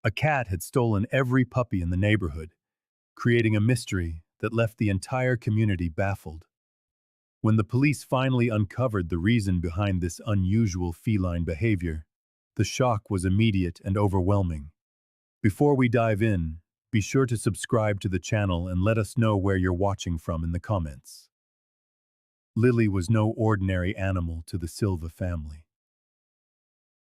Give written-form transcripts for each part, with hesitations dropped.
A cat had stolen every puppy in the neighborhood, creating a mystery that left the entire community baffled. When the police finally uncovered the reason behind this unusual feline behavior, the shock was immediate and overwhelming. Before we dive in, be sure to subscribe to the channel and let us know where you're watching from in the comments. Lili was no ordinary animal to the Silva family.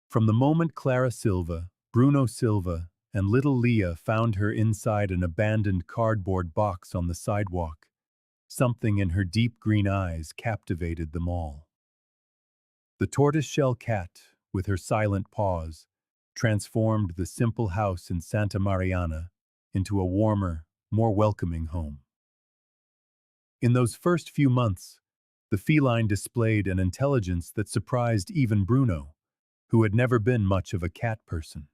From the moment Clara Silva, Bruno Silva, and little Leah found her inside an abandoned cardboard box on the sidewalk, something in her deep green eyes captivated them all. The tortoiseshell cat, with her silent paws, transformed the simple house in Santa Mariana into a warmer, more welcoming home. In those first few months, the feline displayed an intelligence that surprised even Bruno, who had never been much of a cat person.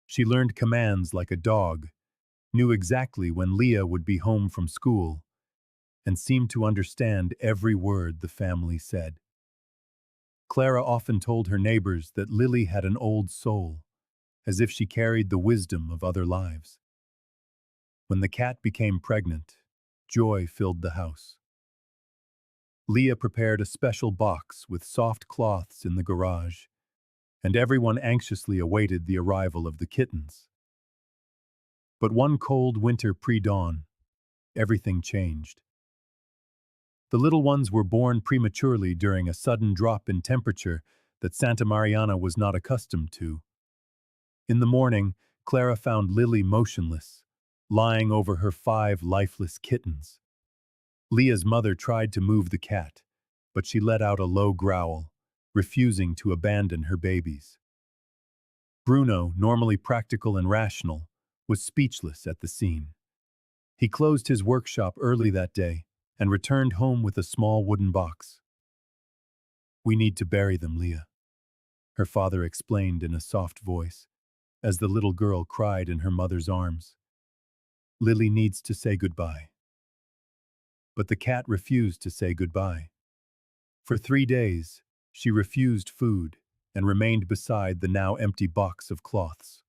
She learned commands like a dog, knew exactly when Leah would be home from school, and seemed to understand every word the family said. Clara often told her neighbors that Lili had an old soul, as if she carried the wisdom of other lives. When the cat became pregnant, joy filled the house. Leah prepared a special box with soft cloths in the garage, and everyone anxiously awaited the arrival of the kittens. But one cold winter pre-dawn, everything changed. The little ones were born prematurely during a sudden drop in temperature that Santa Mariana was not accustomed to. In the morning, Clara found Lili motionless, lying over her 5 lifeless kittens. Leah's mother tried to move the cat, but she let out a low growl, refusing to abandon her babies. Bruno, normally practical and rational, was speechless at the scene. He closed his workshop early that day and returned home with a small wooden box. "We need to bury them, Leah," her father explained in a soft voice, as the little girl cried in her mother's arms. "Lili needs to say goodbye." But the cat refused to say goodbye. For 3 days, she refused food and remained beside the now empty box of cloths.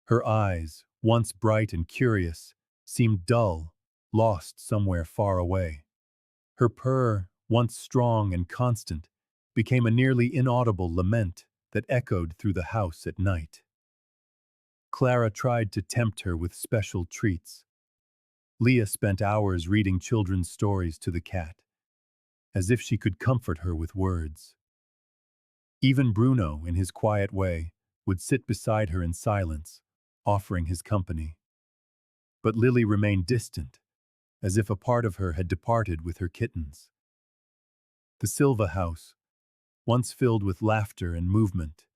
Her eyes, once bright and curious, seemed dull, lost somewhere far away. Her purr, once strong and constant, became a nearly inaudible lament that echoed through the house at night. Clara tried to tempt her with special treats. Leah spent hours reading children's stories to the cat, as if she could comfort her with words. Even Bruno, in his quiet way, would sit beside her in silence, offering his company. But Lili remained distant, as if a part of her had departed with her kittens. The Silva house, once filled with laughter and movement,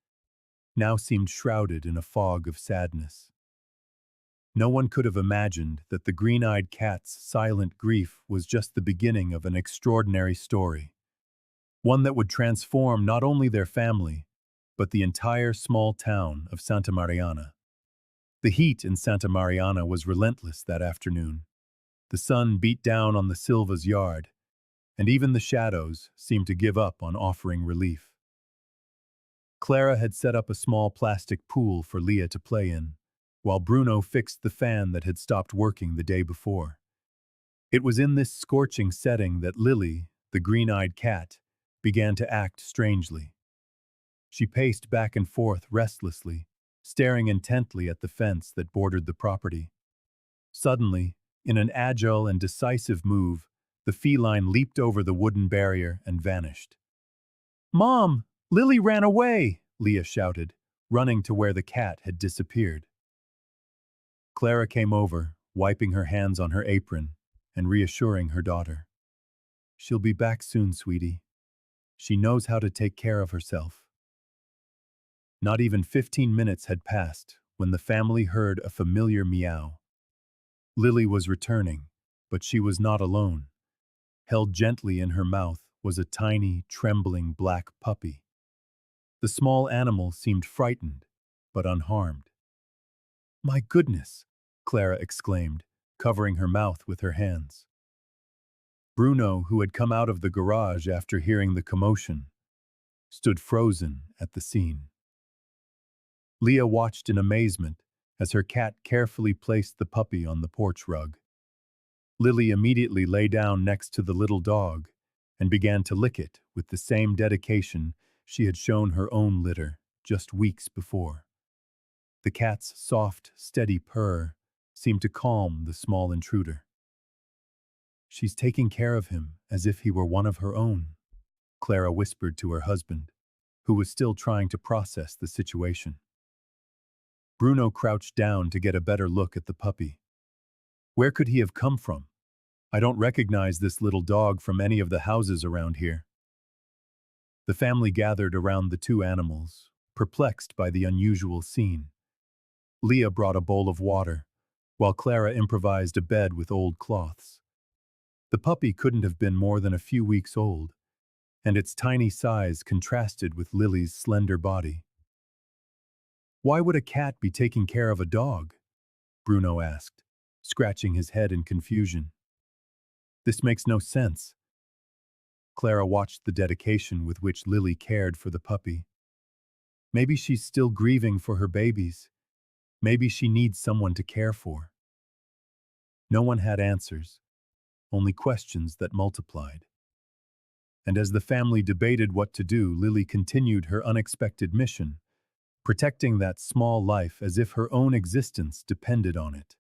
now seemed shrouded in a fog of sadness. No one could have imagined that the green-eyed cat's silent grief was just the beginning of an extraordinary story, one that would transform not only their family, but the entire small town of Santa Mariana. The heat in Santa Mariana was relentless that afternoon. The sun beat down on the Silva's yard, and even the shadows seemed to give up on offering relief. Clara had set up a small plastic pool for Leah to play in, while Bruno fixed the fan that had stopped working the day before. It was in this scorching setting that Lili, the green-eyed cat, began to act strangely. She paced back and forth restlessly, staring intently at the fence that bordered the property. Suddenly, in an agile and decisive move, the feline leaped over the wooden barrier and vanished. "Mom! Lili ran away!" Leah shouted, running to where the cat had disappeared. Clara came over, wiping her hands on her apron and reassuring her daughter. "She'll be back soon, sweetie. She knows how to take care of herself." Not even 15 minutes had passed when the family heard a familiar meow. Lili was returning, but she was not alone. Held gently in her mouth was a tiny, trembling black puppy. The small animal seemed frightened, but unharmed. "My goodness!" Clara exclaimed, covering her mouth with her hands. Bruno, who had come out of the garage after hearing the commotion, stood frozen at the scene. Leah watched in amazement as her cat carefully placed the puppy on the porch rug. Lili immediately lay down next to the little dog and began to lick it with the same dedication she had shown her own litter just weeks before. The cat's soft, steady purr seemed to calm the small intruder. "She's taking care of him as if he were one of her own," Clara whispered to her husband, who was still trying to process the situation. Bruno crouched down to get a better look at the puppy. "Where could he have come from? I don't recognize this little dog from any of the houses around here." The family gathered around the two animals, perplexed by the unusual scene. Leah brought a bowl of water, while Clara improvised a bed with old cloths. The puppy couldn't have been more than a few weeks old, and its tiny size contrasted with Lily's slender body. "Why would a cat be taking care of a dog?" Bruno asked, scratching his head in confusion. "This makes no sense." Clara watched the dedication with which Lili cared for the puppy. "Maybe she's still grieving for her babies. Maybe she needs someone to care for." No one had answers, only questions that multiplied. And as the family debated what to do, Lili continued her unexpected mission, protecting that small life as if her own existence depended on it.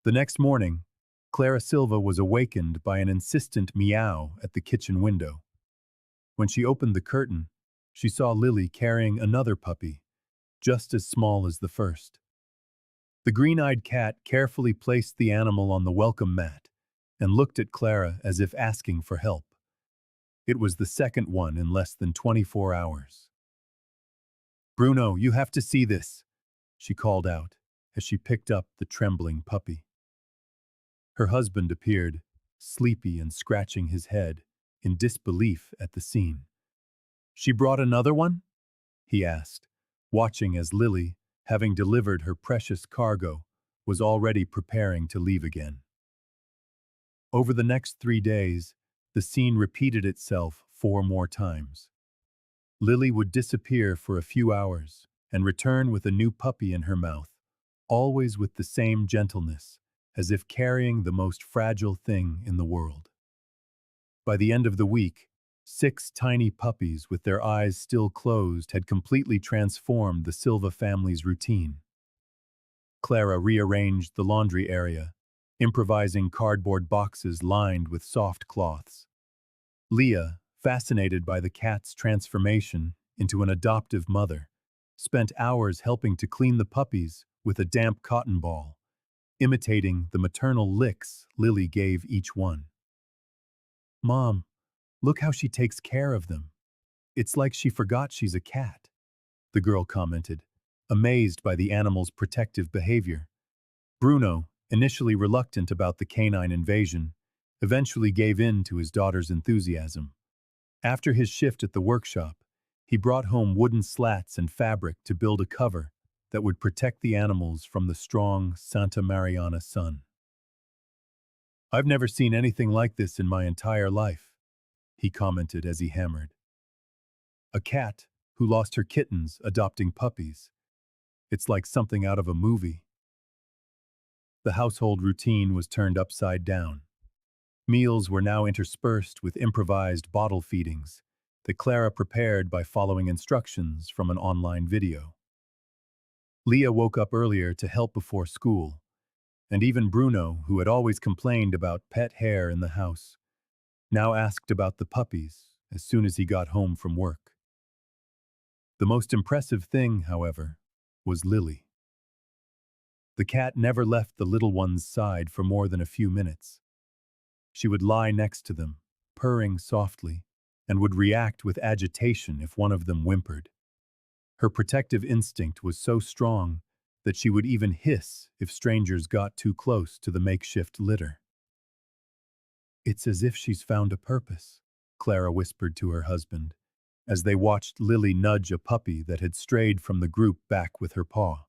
The next morning, Clara Silva was awakened by an insistent meow at the kitchen window. When she opened the curtain, she saw Lili carrying another puppy, just as small as the first. The green-eyed cat carefully placed the animal on the welcome mat and looked at Clara as if asking for help. It was the second one in less than 24 hours. "Bruno, you have to see this," she called out as she picked up the trembling puppy. Her husband appeared, sleepy and scratching his head, in disbelief at the scene. "She brought another one?" he asked, watching as Lili, having delivered her precious cargo, was already preparing to leave again. Over the next 3 days, the scene repeated itself 4 more times. Lili would disappear for a few hours and return with a new puppy in her mouth, always with the same gentleness, as if carrying the most fragile thing in the world. By the end of the week, 6 tiny puppies with their eyes still closed had completely transformed the Silva family's routine. Clara rearranged the laundry area, improvising cardboard boxes lined with soft cloths. Leah, fascinated by the cat's transformation into an adoptive mother, spent hours helping to clean the puppies with a damp cotton ball, imitating the maternal licks Lili gave each one. "Mom, look how she takes care of them. It's like she forgot she's a cat," the girl commented, amazed by the animal's protective behavior. Bruno, initially reluctant about the canine invasion, eventually gave in to his daughter's enthusiasm. After his shift at the workshop, he brought home wooden slats and fabric to build a cover that would protect the animals from the strong Santa Mariana sun. "I've never seen anything like this in my entire life," he commented as he hammered. "A cat who lost her kittens adopting puppies. It's like something out of a movie." The household routine was turned upside down. Meals were now interspersed with improvised bottle feedings that Clara prepared by following instructions from an online video. Leah woke up earlier to help before school, and even Bruno, who had always complained about pet hair in the house, now asked about the puppies as soon as he got home from work. The most impressive thing, however, was Lili. The cat never left the little one's side for more than a few minutes. She would lie next to them, purring softly, and would react with agitation if one of them whimpered. Her protective instinct was so strong that she would even hiss if strangers got too close to the makeshift litter. "It's as if she's found a purpose," Clara whispered to her husband, as they watched Lili nudge a puppy that had strayed from the group back with her paw.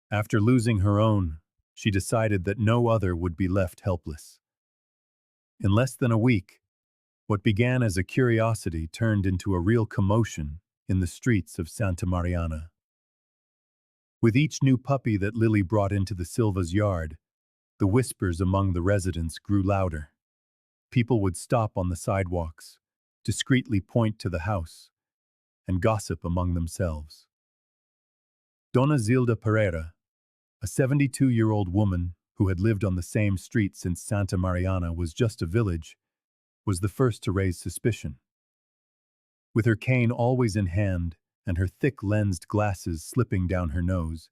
After losing her own, she decided that no other would be left helpless. In less than a week, what began as a curiosity turned into a real commotion in the streets of Santa Mariana. With each new puppy that Lili brought into the Silva's yard, the whispers among the residents grew louder. People would stop on the sidewalks, discreetly point to the house, and gossip among themselves. Dona Zilda Pereira, a 72-year-old woman who had lived on the same street since Santa Mariana was just a village, was the first to raise suspicion. With her cane always in hand and her thick lensed glasses slipping down her nose,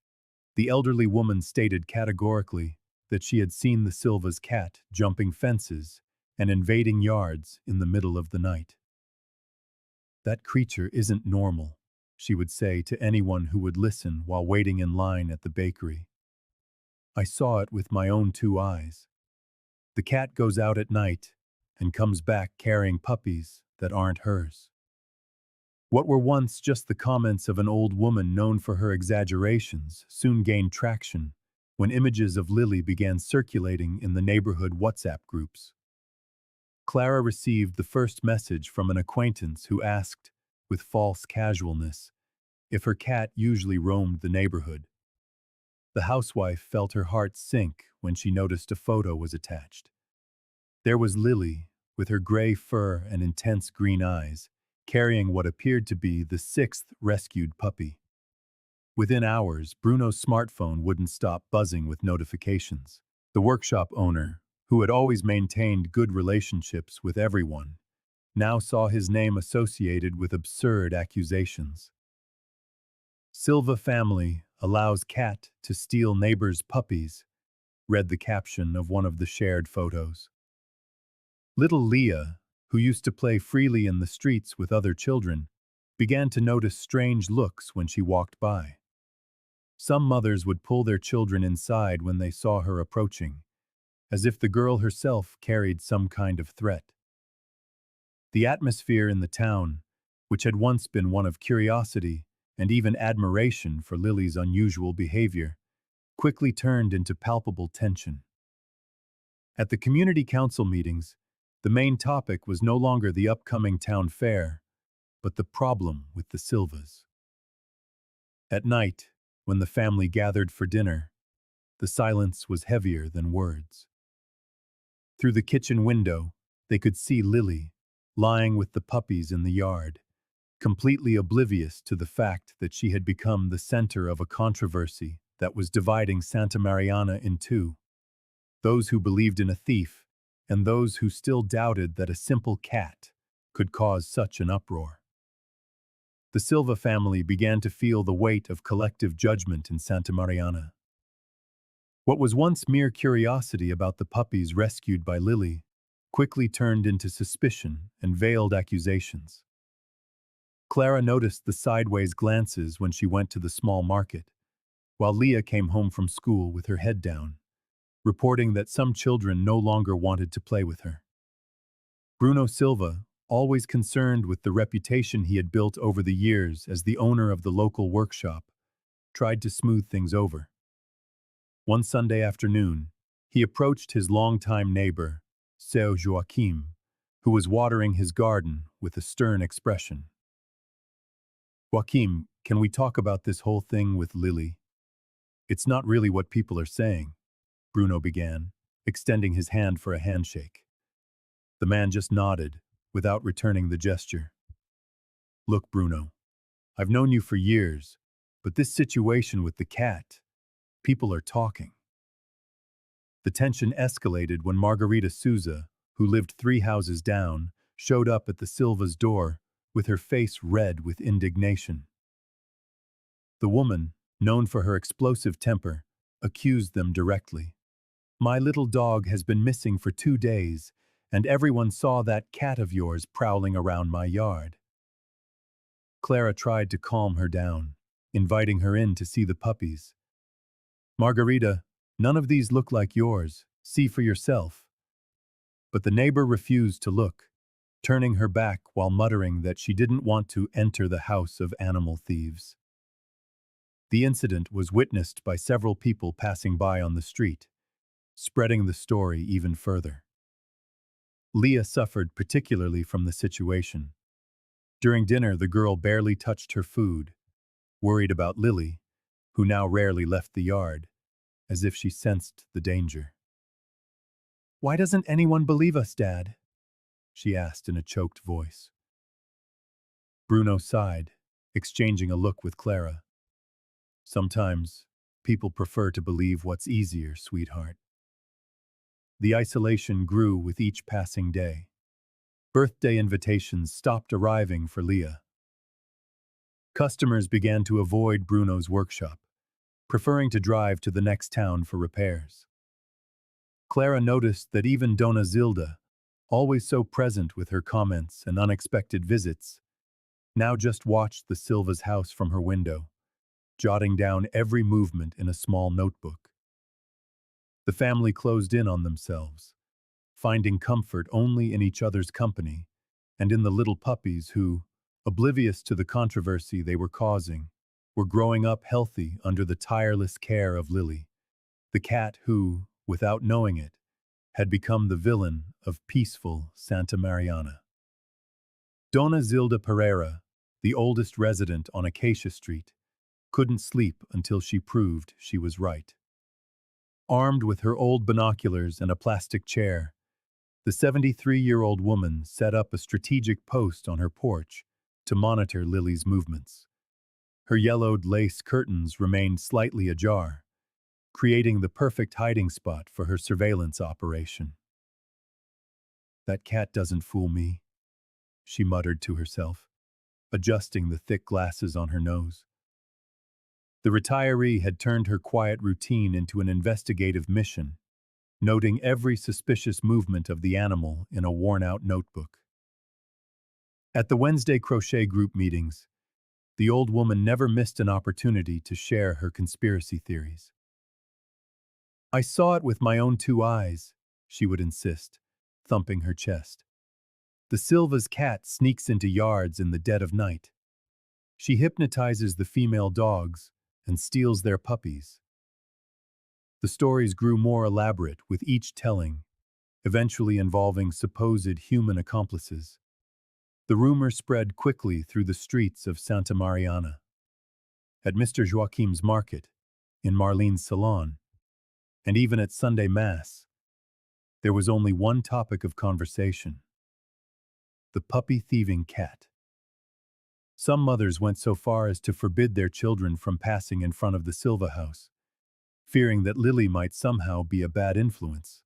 the elderly woman stated categorically that she had seen the Silva's cat jumping fences and invading yards in the middle of the night. "That creature isn't normal," she would say to anyone who would listen while waiting in line at the bakery. "I saw it with my own two eyes. The cat goes out at night and comes back carrying puppies that aren't hers." What were once just the comments of an old woman known for her exaggerations soon gained traction when images of Lili began circulating in the neighborhood WhatsApp groups. Clara received the first message from an acquaintance who asked, with false casualness, if her cat usually roamed the neighborhood. The housewife felt her heart sink when she noticed a photo was attached. There was Lili, with her gray fur and intense green eyes, carrying what appeared to be the sixth rescued puppy. Within hours, Bruno's smartphone wouldn't stop buzzing with notifications. The workshop owner, who had always maintained good relationships with everyone, now saw his name associated with absurd accusations. "Silva family allows cat to steal neighbor's puppies," read the caption of one of the shared photos. Little Leah, who used to play freely in the streets with other children, began to notice strange looks when she walked by. Some mothers would pull their children inside when they saw her approaching, as if the girl herself carried some kind of threat. The atmosphere in the town, which had once been one of curiosity and even admiration for Lili's unusual behavior, quickly turned into palpable tension. At the community council meetings, the main topic was no longer the upcoming town fair, but the problem with the Silvas. At night, when the family gathered for dinner, the silence was heavier than words. Through the kitchen window, they could see Lili, lying with the puppies in the yard, completely oblivious to the fact that she had become the center of a controversy that was dividing Santa Mariana in two: those who believed in a thief and those who still doubted that a simple cat could cause such an uproar. The Silva family began to feel the weight of collective judgment in Santa Mariana. What was once mere curiosity about the puppies rescued by Lili quickly turned into suspicion and veiled accusations. Clara noticed the sideways glances when she went to the small market, while Leah came home from school with her head down, reporting that some children no longer wanted to play with her. Bruno Silva, always concerned with the reputation he had built over the years as the owner of the local workshop, tried to smooth things over. One Sunday afternoon, he approached his longtime neighbor, Seu Joaquim, who was watering his garden with a stern expression. "Joaquim, can we talk about this whole thing with Lili? It's not really what people are saying," Bruno began, extending his hand for a handshake. The man just nodded, without returning the gesture. "Look, Bruno, I've known you for years, but this situation with the cat, people are talking." The tension escalated when Margarita Souza, who lived 3 houses down, showed up at the Silva's door with her face red with indignation. The woman, known for her explosive temper, accused them directly. "My little dog has been missing for 2 days, and everyone saw that cat of yours prowling around my yard." Clara tried to calm her down, inviting her in to see the puppies. "Margarita, none of these look like yours. See for yourself." But the neighbor refused to look, turning her back while muttering that she didn't want to enter the house of animal thieves. The incident was witnessed by several people passing by on the street, spreading the story even further. Leah suffered particularly from the situation. During dinner, the girl barely touched her food, worried about Lili, who now rarely left the yard, as if she sensed the danger. "Why doesn't anyone believe us, Dad?" she asked in a choked voice. Bruno sighed, exchanging a look with Clara. "Sometimes people prefer to believe what's easier, sweetheart." The isolation grew with each passing day. Birthday invitations stopped arriving for Leah. Customers began to avoid Bruno's workshop, preferring to drive to the next town for repairs. Clara noticed that even Donna Zilda, always so present with her comments and unexpected visits, now just watched the Silva's house from her window, jotting down every movement in a small notebook. The family closed in on themselves, finding comfort only in each other's company and in the little puppies who, oblivious to the controversy they were causing, were growing up healthy under the tireless care of Lili, the cat who, without knowing it, had become the villain of peaceful Santa Mariana. Donna Zilda Pereira, the oldest resident on Acacia Street, couldn't sleep until she proved she was right. Armed with her old binoculars and a plastic chair, the 73-year-old woman set up a strategic post on her porch to monitor Lili's movements. Her yellowed lace curtains remained slightly ajar, creating the perfect hiding spot for her surveillance operation. "That cat doesn't fool me," she muttered to herself, adjusting the thick glasses on her nose. The retiree had turned her quiet routine into an investigative mission, noting every suspicious movement of the animal in a worn-out notebook. At the Wednesday crochet group meetings, the old woman never missed an opportunity to share her conspiracy theories. "I saw it with my own two eyes," she would insist, thumping her chest. "The Silva's cat sneaks into yards in the dead of night. She hypnotizes the female dogs and steals their puppies." The stories grew more elaborate with each telling, eventually involving supposed human accomplices. The rumor spread quickly through the streets of Santa Mariana. At Mr. Joachim's market, in Marlene's salon, and even at Sunday Mass, there was only one topic of conversation: the puppy-thieving cat. Some mothers went so far as to forbid their children from passing in front of the Silva house, fearing that Lili might somehow be a bad influence.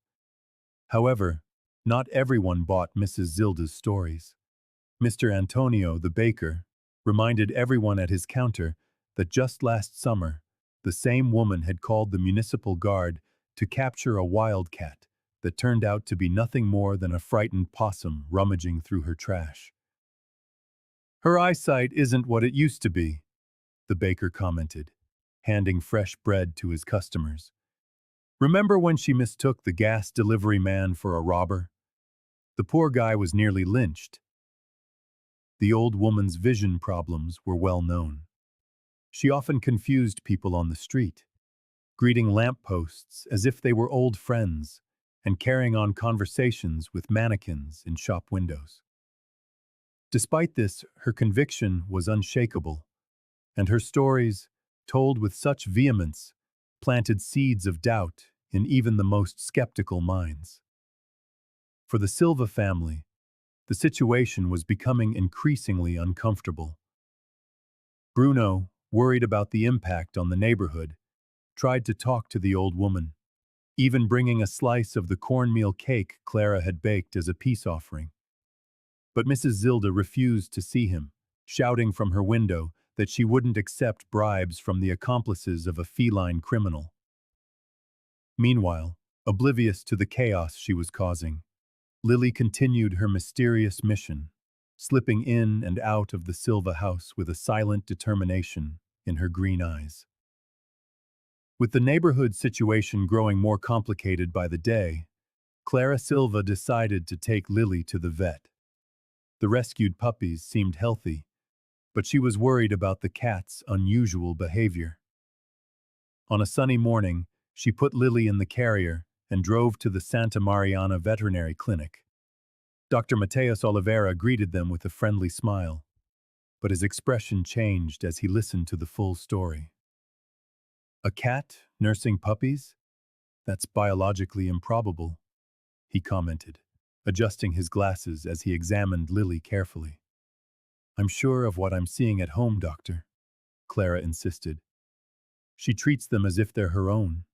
However, not everyone bought Mrs. Zilda's stories. Mr. Antonio, the baker, reminded everyone at his counter that just last summer, the same woman had called the municipal guard to capture a wildcat that turned out to be nothing more than a frightened possum rummaging through her trash. "Her eyesight isn't what it used to be," the baker commented, handing fresh bread to his customers. "Remember when she mistook the gas delivery man for a robber? The poor guy was nearly lynched." The old woman's vision problems were well known. She often confused people on the street, greeting lampposts as if they were old friends and carrying on conversations with mannequins in shop windows. Despite this, her conviction was unshakable, and her stories, told with such vehemence, planted seeds of doubt in even the most skeptical minds. For the Silva family, the situation was becoming increasingly uncomfortable. Bruno, worried about the impact on the neighborhood, tried to talk to the old woman, even bringing a slice of the cornmeal cake Clara had baked as a peace offering. But Mrs. Zilda refused to see him, shouting from her window that she wouldn't accept bribes from the accomplices of a feline criminal. Meanwhile, oblivious to the chaos she was causing, Lili continued her mysterious mission, slipping in and out of the Silva house with a silent determination in her green eyes. With the neighborhood situation growing more complicated by the day, Clara Silva decided to take Lili to the vet. The rescued puppies seemed healthy, but she was worried about the cat's unusual behavior. On a sunny morning, she put Lili in the carrier and drove to the Santa Mariana Veterinary Clinic. Dr. Mateus Oliveira greeted them with a friendly smile, but his expression changed as he listened to the full story. A cat nursing puppies? That's biologically improbable, he commented, adjusting his glasses as he examined Lili carefully. I'm sure of what I'm seeing at home, doctor, Clara insisted. She treats them as if they're her own.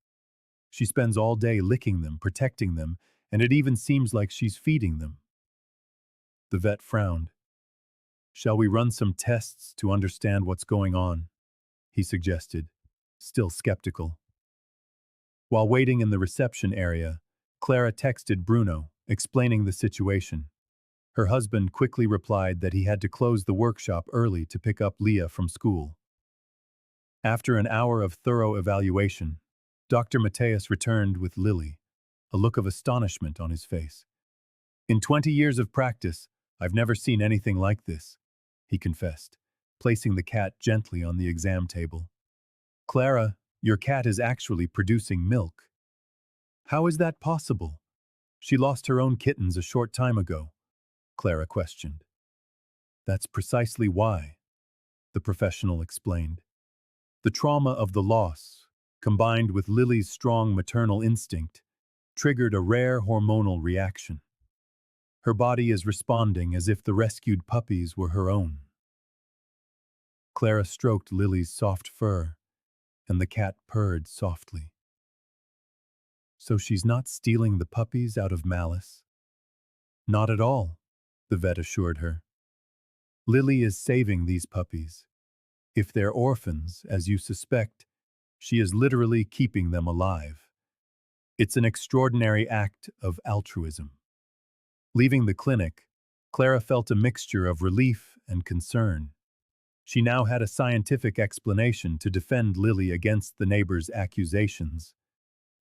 She spends all day licking them, protecting them, and it even seems like she's feeding them. The vet frowned. Shall we run some tests to understand what's going on? He suggested, still skeptical. While waiting in the reception area, Clara texted Bruno, explaining the situation. Her husband quickly replied that he had to close the workshop early to pick up Leah from school. After an hour of thorough evaluation, Dr. Mateus returned with Lili, a look of astonishment on his face. In 20 years of practice, I've never seen anything like this, he confessed, placing the cat gently on the exam table. Clara, your cat is actually producing milk. How is that possible? She lost her own kittens a short time ago, Clara questioned. That's precisely why, the professional explained. The trauma of the loss, combined with Lili's strong maternal instinct, triggered a rare hormonal reaction. Her body is responding as if the rescued puppies were her own. Clara stroked Lili's soft fur, and the cat purred softly. So she's not stealing the puppies out of malice? Not at all, the vet assured her. Lili is saving these puppies. If they're orphans, as you suspect, she is literally keeping them alive. It's an extraordinary act of altruism. Leaving the clinic, Clara felt a mixture of relief and concern. She now had a scientific explanation to defend Lili against the neighbors' accusations,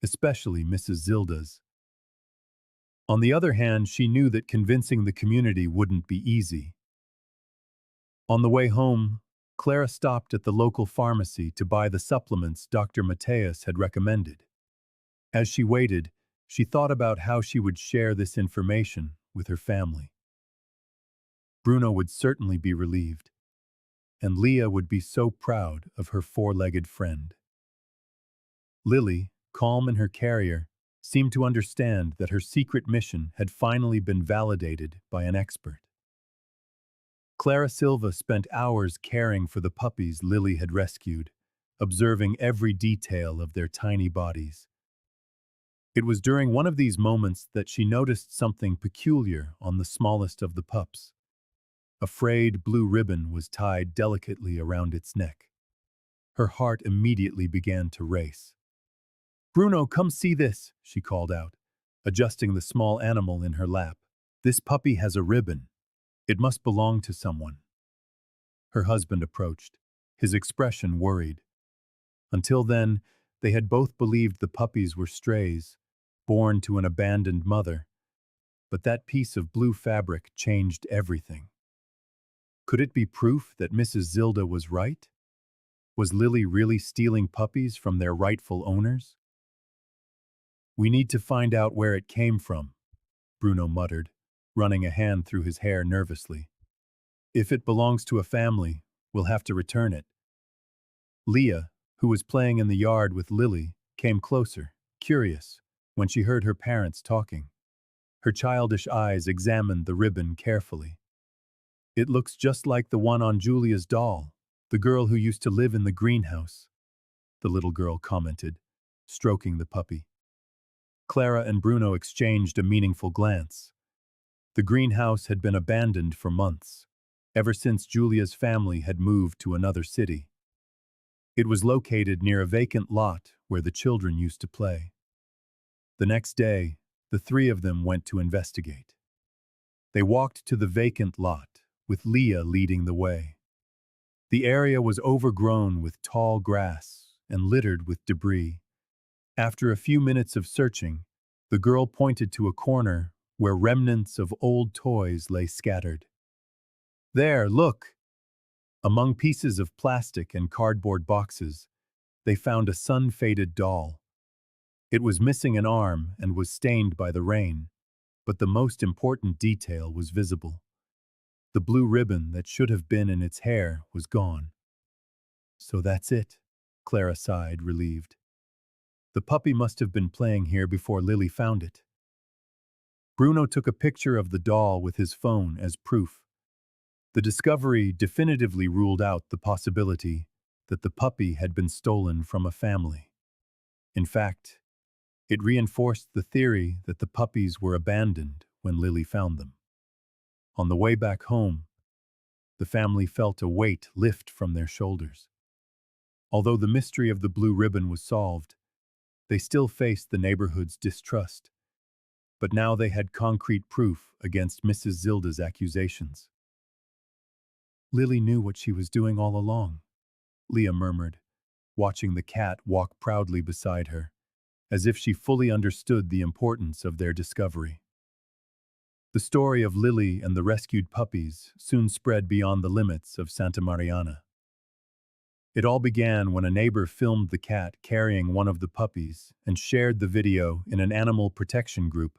especially Mrs. Zilda's. On the other hand, she knew that convincing the community wouldn't be easy. On the way home, Clara stopped at the local pharmacy to buy the supplements Dr. Mateus had recommended. As she waited, she thought about how she would share this information with her family. Bruno would certainly be relieved, and Leah would be so proud of her four-legged friend. Lili, calm in her carrier, seemed to understand that her secret mission had finally been validated by an expert. Clara Silva spent hours caring for the puppies Lili had rescued, observing every detail of their tiny bodies. It was during one of these moments that she noticed something peculiar on the smallest of the pups. A frayed blue ribbon was tied delicately around its neck. Her heart immediately began to race. "Bruno, come see this," she called out, adjusting the small animal in her lap. "This puppy has a ribbon. It must belong to someone." Her husband approached, his expression worried. Until then, they had both believed the puppies were strays, born to an abandoned mother. But that piece of blue fabric changed everything. Could it be proof that Mrs. Zilda was right? Was Lili really stealing puppies from their rightful owners? "We need to find out where it came from," Bruno muttered, running a hand through his hair nervously. "If it belongs to a family, we'll have to return it." Leah, who was playing in the yard with Lili, came closer, curious, when she heard her parents talking. Her childish eyes examined the ribbon carefully. "It looks just like the one on Julia's doll, the girl who used to live in the greenhouse," the little girl commented, stroking the puppy. Clara and Bruno exchanged a meaningful glance. The greenhouse had been abandoned for months, ever since Julia's family had moved to another city. It was located near a vacant lot where the children used to play. The next day, the three of them went to investigate. They walked to the vacant lot, with Leah leading the way. The area was overgrown with tall grass and littered with debris. After a few minutes of searching, the girl pointed to a corner where remnants of old toys lay scattered. "There, look!" Among pieces of plastic and cardboard boxes, they found a sun-faded doll. It was missing an arm and was stained by the rain, but the most important detail was visible. The blue ribbon that should have been in its hair was gone. "So that's it," Clara sighed, relieved. The puppy must have been playing here before Lili found it. Bruno took a picture of the doll with his phone as proof. The discovery definitively ruled out the possibility that the puppy had been stolen from a family. In fact, it reinforced the theory that the puppies were abandoned when Lili found them. On the way back home, the family felt a weight lift from their shoulders. Although the mystery of the blue ribbon was solved, they still faced the neighborhood's distrust. But now they had concrete proof against Mrs. Zilda's accusations. Lili knew what she was doing all along, Leah murmured, watching the cat walk proudly beside her, as if she fully understood the importance of their discovery. The story of Lili and the rescued puppies soon spread beyond the limits of Santa Mariana. It all began when a neighbor filmed the cat carrying one of the puppies and shared the video in an animal protection group.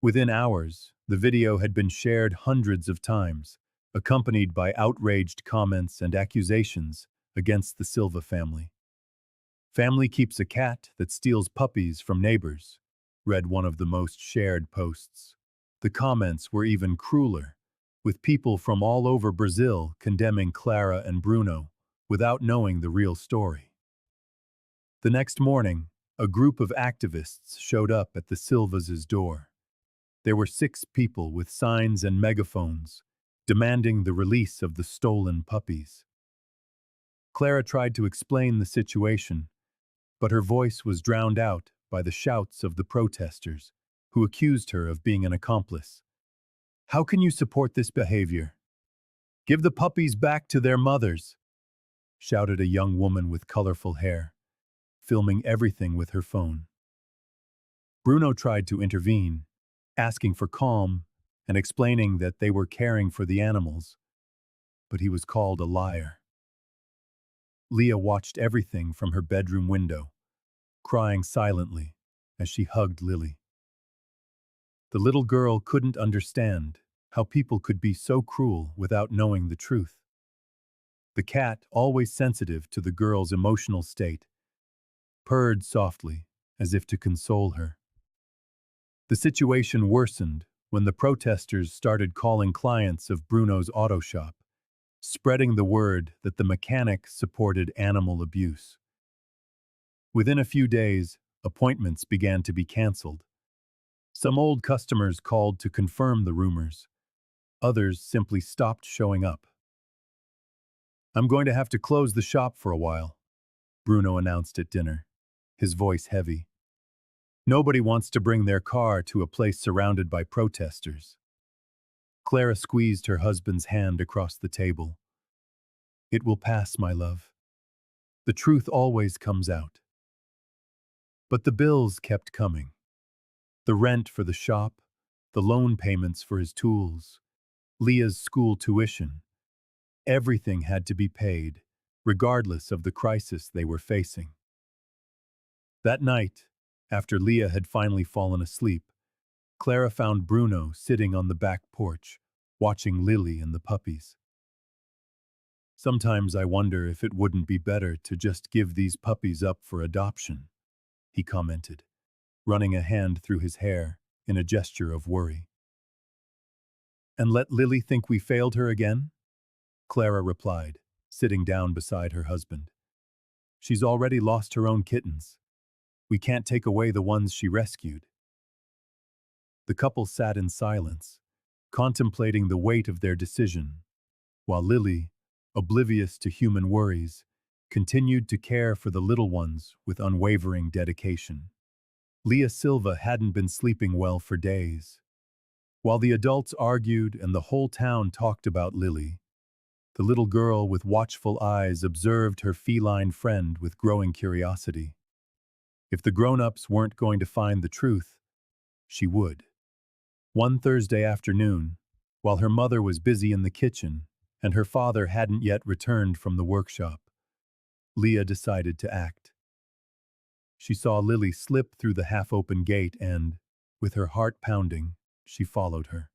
Within hours, the video had been shared hundreds of times, accompanied by outraged comments and accusations against the Silva family. "Family keeps a cat that steals puppies from neighbors," read one of the most shared posts. The comments were even crueler, with people from all over Brazil condemning Clara and Bruno without knowing the real story. The next morning, a group of activists showed up at the Silvas' door. There were 6 people with signs and megaphones, demanding the release of the stolen puppies. Clara tried to explain the situation, but her voice was drowned out by the shouts of the protesters, who accused her of being an accomplice. "How can you support this behavior? Give the puppies back to their mothers," shouted a young woman with colorful hair, filming everything with her phone. Bruno tried to intervene, asking for calm and explaining that they were caring for the animals, but he was called a liar. Leah watched everything from her bedroom window, crying silently as she hugged Lili. The little girl couldn't understand how people could be so cruel without knowing the truth. The cat, always sensitive to the girl's emotional state, purred softly as if to console her. The situation worsened when the protesters started calling clients of Bruno's auto shop, spreading the word that the mechanic supported animal abuse. Within a few days, appointments began to be canceled. Some old customers called to confirm the rumors. Others simply stopped showing up. "I'm going to have to close the shop for a while," Bruno announced at dinner, his voice heavy. Nobody wants to bring their car to a place surrounded by protesters. Clara squeezed her husband's hand across the table. "It will pass, my love. The truth always comes out." But the bills kept coming. The rent for the shop, the loan payments for his tools, Leah's school tuition. Everything had to be paid, regardless of the crisis they were facing. That night, after Leah had finally fallen asleep, Clara found Bruno sitting on the back porch, watching Lili and the puppies. "Sometimes I wonder if it wouldn't be better to just give these puppies up for adoption," he commented, running a hand through his hair in a gesture of worry. "And let Lili think we failed her again?" Clara replied, sitting down beside her husband. "She's already lost her own kittens. We can't take away the ones she rescued." The couple sat in silence, contemplating the weight of their decision, while Lili, oblivious to human worries, continued to care for the little ones with unwavering dedication. Leah Silva hadn't been sleeping well for days. While the adults argued and the whole town talked about Lili, the little girl with watchful eyes observed her feline friend with growing curiosity. If the grown-ups weren't going to find the truth, she would. One Thursday afternoon, while her mother was busy in the kitchen and her father hadn't yet returned from the workshop, Leah decided to act. She saw Lili slip through the half-open gate and, with her heart pounding, she followed her.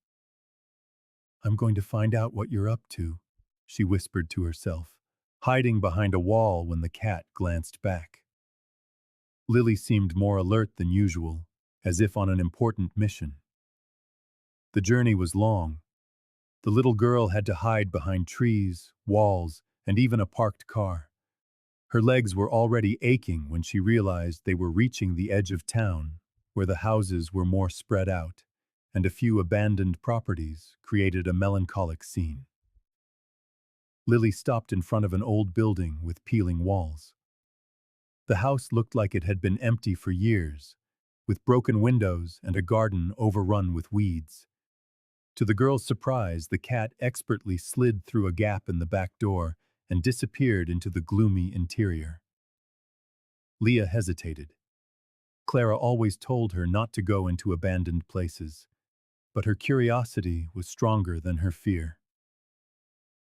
"I'm going to find out what you're up to," she whispered to herself, hiding behind a wall when the cat glanced back. Lili seemed more alert than usual, as if on an important mission. The journey was long. The little girl had to hide behind trees, walls, and even a parked car. Her legs were already aching when she realized they were reaching the edge of town, where the houses were more spread out, and a few abandoned properties created a melancholic scene. Lili stopped in front of an old building with peeling walls. The house looked like it had been empty for years, with broken windows and a garden overrun with weeds. To the girl's surprise, the cat expertly slid through a gap in the back door and disappeared into the gloomy interior. Leah hesitated. Clara always told her not to go into abandoned places, but her curiosity was stronger than her fear.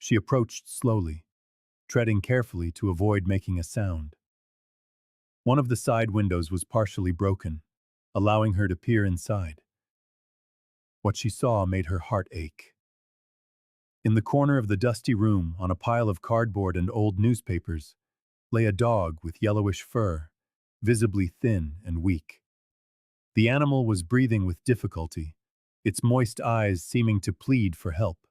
She approached slowly, treading carefully to avoid making a sound. One of the side windows was partially broken, allowing her to peer inside. What she saw made her heart ache. In the corner of the dusty room, on a pile of cardboard and old newspapers, lay a dog with yellowish fur, visibly thin and weak. The animal was breathing with difficulty, its moist eyes seeming to plead for help.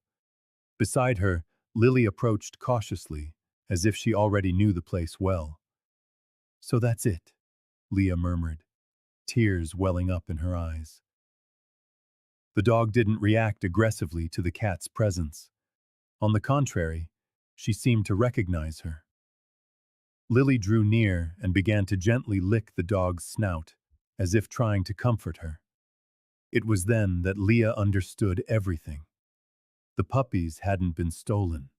Beside her, Lili approached cautiously, as if she already knew the place well. "So that's it," Leah murmured, tears welling up in her eyes. The dog didn't react aggressively to the cat's presence. On the contrary, she seemed to recognize her. Lili drew near and began to gently lick the dog's snout, as if trying to comfort her. It was then that Leah understood everything. The puppies hadn't been stolen.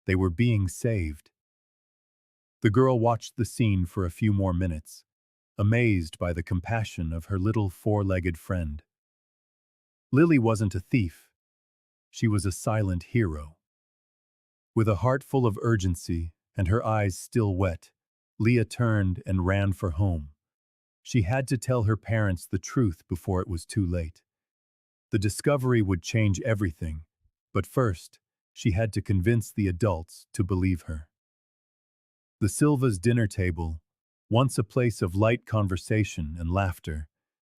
They were being saved. The girl watched the scene for a few more minutes, amazed by the compassion of her little four-legged friend. Lili wasn't a thief. She was a silent hero. With a heart full of urgency and her eyes still wet, Leah turned and ran for home. She had to tell her parents the truth before it was too late. The discovery would change everything, but first, she had to convince the adults to believe her. The Silva's dinner table, once a place of light conversation and laughter,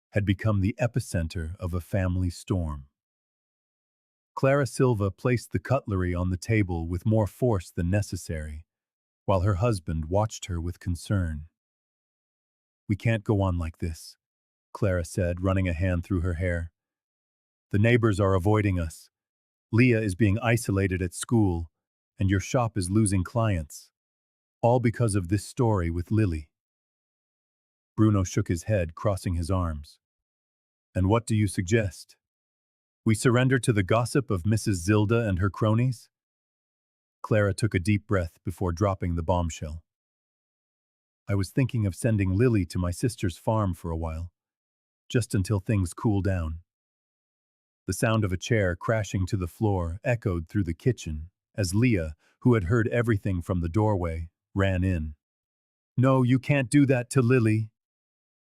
had become the epicenter of a family storm. Clara Silva placed the cutlery on the table with more force than necessary, while her husband watched her with concern. "We can't go on like this," Clara said, running a hand through her hair. "The neighbors are avoiding us. Leah is being isolated at school, and your shop is losing clients. All because of this story with Lili." Bruno shook his head, crossing his arms. "And what do you suggest? We surrender to the gossip of Mrs. Zilda and her cronies?" Clara took a deep breath before dropping the bombshell. "I was thinking of sending Lili to my sister's farm for a while, just until things cool down." The sound of a chair crashing to the floor echoed through the kitchen as Leah, who had heard everything from the doorway, ran in. "No, you can't do that to Lili."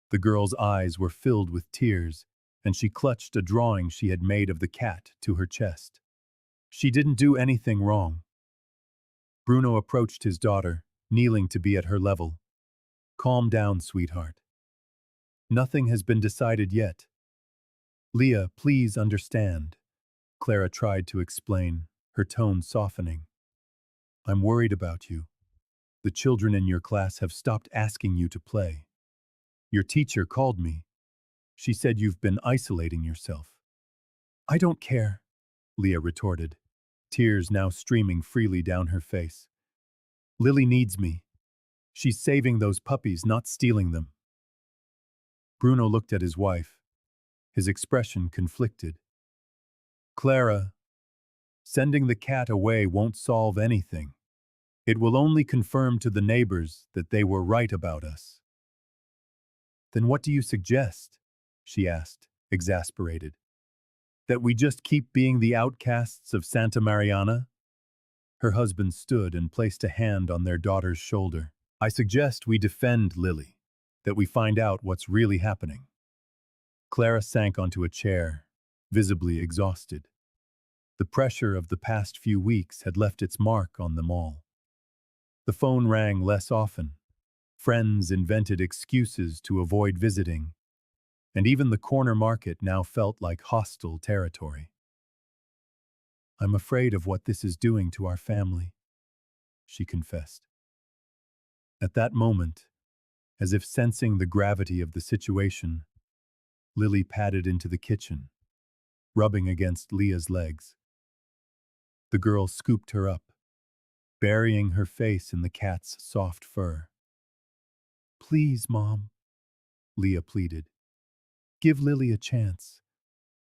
The girl's eyes were filled with tears, and she clutched a drawing she had made of the cat to her chest. "She didn't do anything wrong." Bruno approached his daughter, kneeling to be at her level. "Calm down, sweetheart. Nothing has been decided yet. Leah, please understand," Clara tried to explain, her tone softening. "I'm worried about you. The children in your class have stopped asking you to play. Your teacher called me. She said you've been isolating yourself." "I don't care," Leah retorted, tears now streaming freely down her face. "Lili needs me. She's saving those puppies, not stealing them." Bruno looked at his wife, his expression conflicted. "Clara, sending the cat away won't solve anything. It will only confirm to the neighbors that they were right about us." "Then what do you suggest?" she asked, exasperated. "That we just keep being the outcasts of Santa Mariana?" Her husband stood and placed a hand on their daughter's shoulder. "I suggest we defend Lili, that we find out what's really happening." Clara sank onto a chair, visibly exhausted. The pressure of the past few weeks had left its mark on them all. The phone rang less often. Friends invented excuses to avoid visiting, and even the corner market now felt like hostile territory. "I'm afraid of what this is doing to our family," she confessed. At that moment, as if sensing the gravity of the situation, Lili padded into the kitchen, rubbing against Leah's legs. The girl scooped her up, burying her face in the cat's soft fur. "Please, Mom," Leah pleaded. "Give Lily a chance.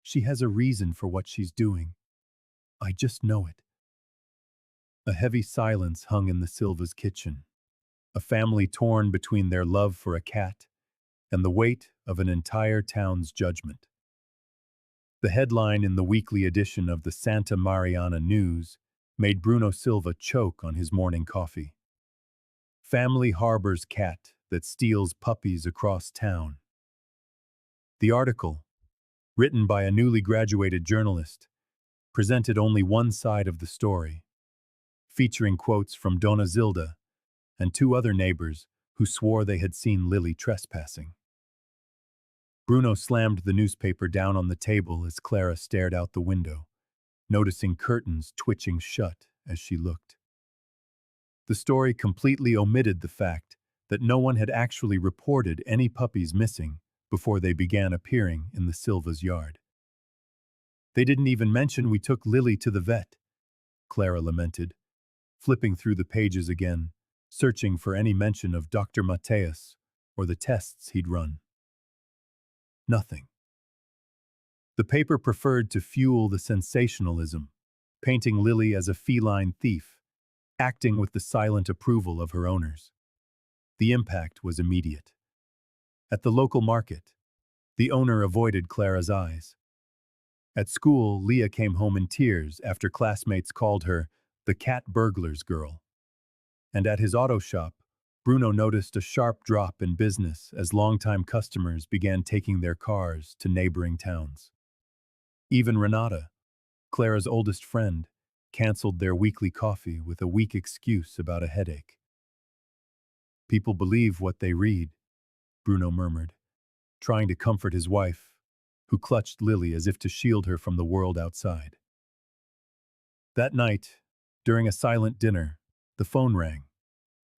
She has a reason for what she's doing. I just know it." A heavy silence hung in the Silva's kitchen, a family torn between their love for a cat and the weight of an entire town's judgment. The headline in the weekly edition of the Santa Mariana News made Bruno Silva choke on his morning coffee. "Family harbors cat that steals puppies across town." The article, written by a newly graduated journalist, presented only one side of the story, featuring quotes from Dona Zilda and two other neighbors who swore they had seen Lili trespassing. Bruno slammed the newspaper down on the table as Clara stared out the window, noticing curtains twitching shut as she looked. The story completely omitted the fact that no one had actually reported any puppies missing before they began appearing in the Silva's yard. "They didn't even mention we took Lili to the vet," Clara lamented, flipping through the pages again, searching for any mention of Dr. Mateus or the tests he'd run. Nothing. The paper preferred to fuel the sensationalism, painting Lili as a feline thief, acting with the silent approval of her owners. The impact was immediate. At the local market, the owner avoided Clara's eyes. At school, Leah came home in tears after classmates called her the cat burglar's girl. And at his auto shop, Bruno noticed a sharp drop in business as longtime customers began taking their cars to neighboring towns. Even Renata, Clara's oldest friend, canceled their weekly coffee with a weak excuse about a headache. "People believe what they read," Bruno murmured, trying to comfort his wife, who clutched Lili as if to shield her from the world outside. That night, during a silent dinner, the phone rang.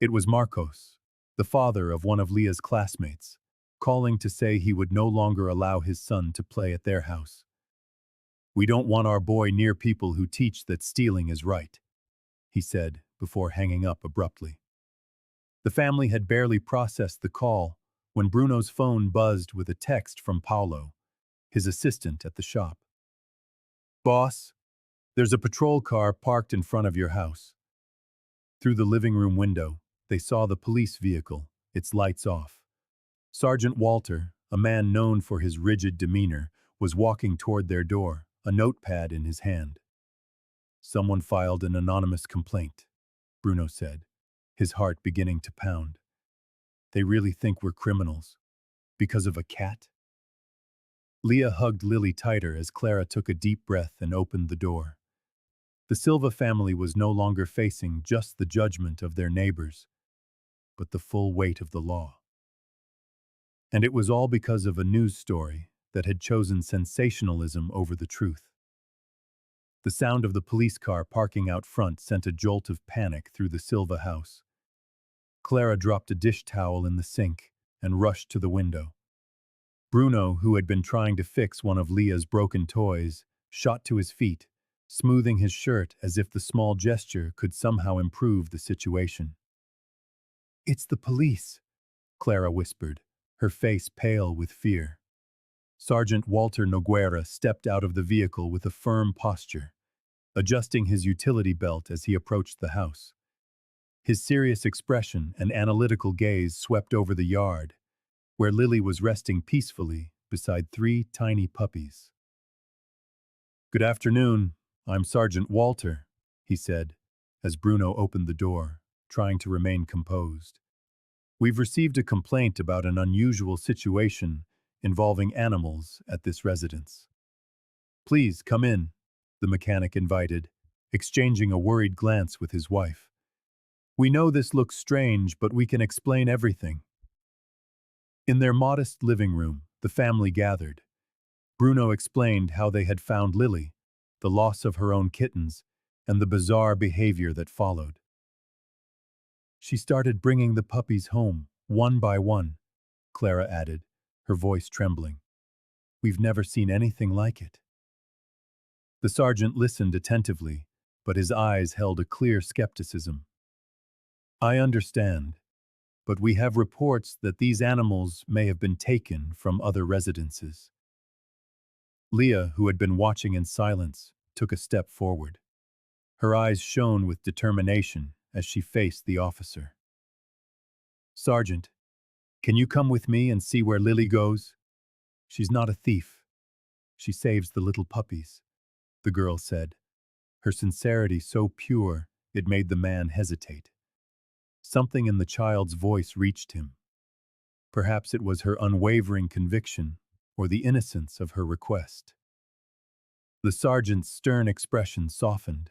It was Marcos, the father of one of Leah's classmates, calling to say he would no longer allow his son to play at their house. "We don't want our boy near people who teach that stealing is right," he said before hanging up abruptly. The family had barely processed the call when Bruno's phone buzzed with a text from Paulo, his assistant at the shop. "Boss, there's a patrol car parked in front of your house." Through the living room window, they saw the police vehicle, its lights off. Sergeant Walter, a man known for his rigid demeanor, was walking toward their door, a notepad in his hand. "Someone filed an anonymous complaint," Bruno said, his heart beginning to pound. "They really think we're criminals. Because of a cat?" Leah hugged Lili tighter as Clara took a deep breath and opened the door. The Silva family was no longer facing just the judgment of their neighbors, but the full weight of the law. And it was all because of a news story that had chosen sensationalism over the truth. The sound of the police car parking out front sent a jolt of panic through the Silva house. Clara dropped a dish towel in the sink and rushed to the window. Bruno, who had been trying to fix one of Leah's broken toys, shot to his feet, smoothing his shirt as if the small gesture could somehow improve the situation. "It's the police," Clara whispered, her face pale with fear. Sergeant Walter Noguera stepped out of the vehicle with a firm posture, adjusting his utility belt as he approached the house. His serious expression and analytical gaze swept over the yard, where Lili was resting peacefully beside three tiny puppies. "Good afternoon, I'm Sergeant Walter," he said, as Bruno opened the door, trying to remain composed. "We've received a complaint about an unusual situation involving animals at this residence." "Please come in," the mechanic invited, exchanging a worried glance with his wife. We know this looks strange, but we can explain everything. In their modest living room, the family gathered. Bruno explained how they had found Lili, the loss of her own kittens, and the bizarre behavior that followed. She started bringing the puppies home, one by one, Clara added, her voice trembling. We've never seen anything like it. The sergeant listened attentively, but his eyes held a clear skepticism. I understand, but we have reports that these animals may have been taken from other residences. Leah, who had been watching in silence, took a step forward. Her eyes shone with determination as she faced the officer. Sergeant, can you come with me and see where Lili goes? She's not a thief. She saves the little puppies, the girl said, her sincerity so pure it made the man hesitate. Something in the child's voice reached him. Perhaps it was her unwavering conviction or the innocence of her request. The sergeant's stern expression softened,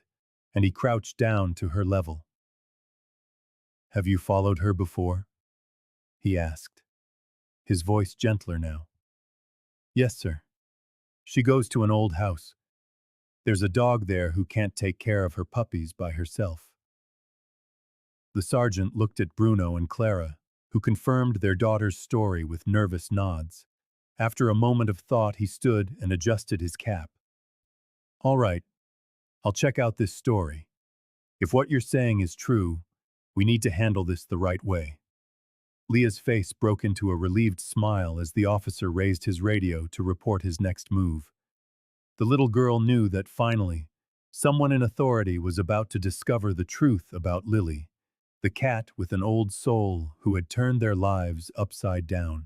and he crouched down to her level. Have you followed her before? He asked, his voice gentler now. Yes, sir. She goes to an old house. There's a dog there who can't take care of her puppies by herself. The sergeant looked at Bruno and Clara, who confirmed their daughter's story with nervous nods. After a moment of thought, he stood and adjusted his cap. All right, I'll check out this story. If what you're saying is true, we need to handle this the right way. Leah's face broke into a relieved smile as the officer raised his radio to report his next move. The little girl knew that finally, someone in authority was about to discover the truth about Lili, the cat with an old soul who had turned their lives upside down.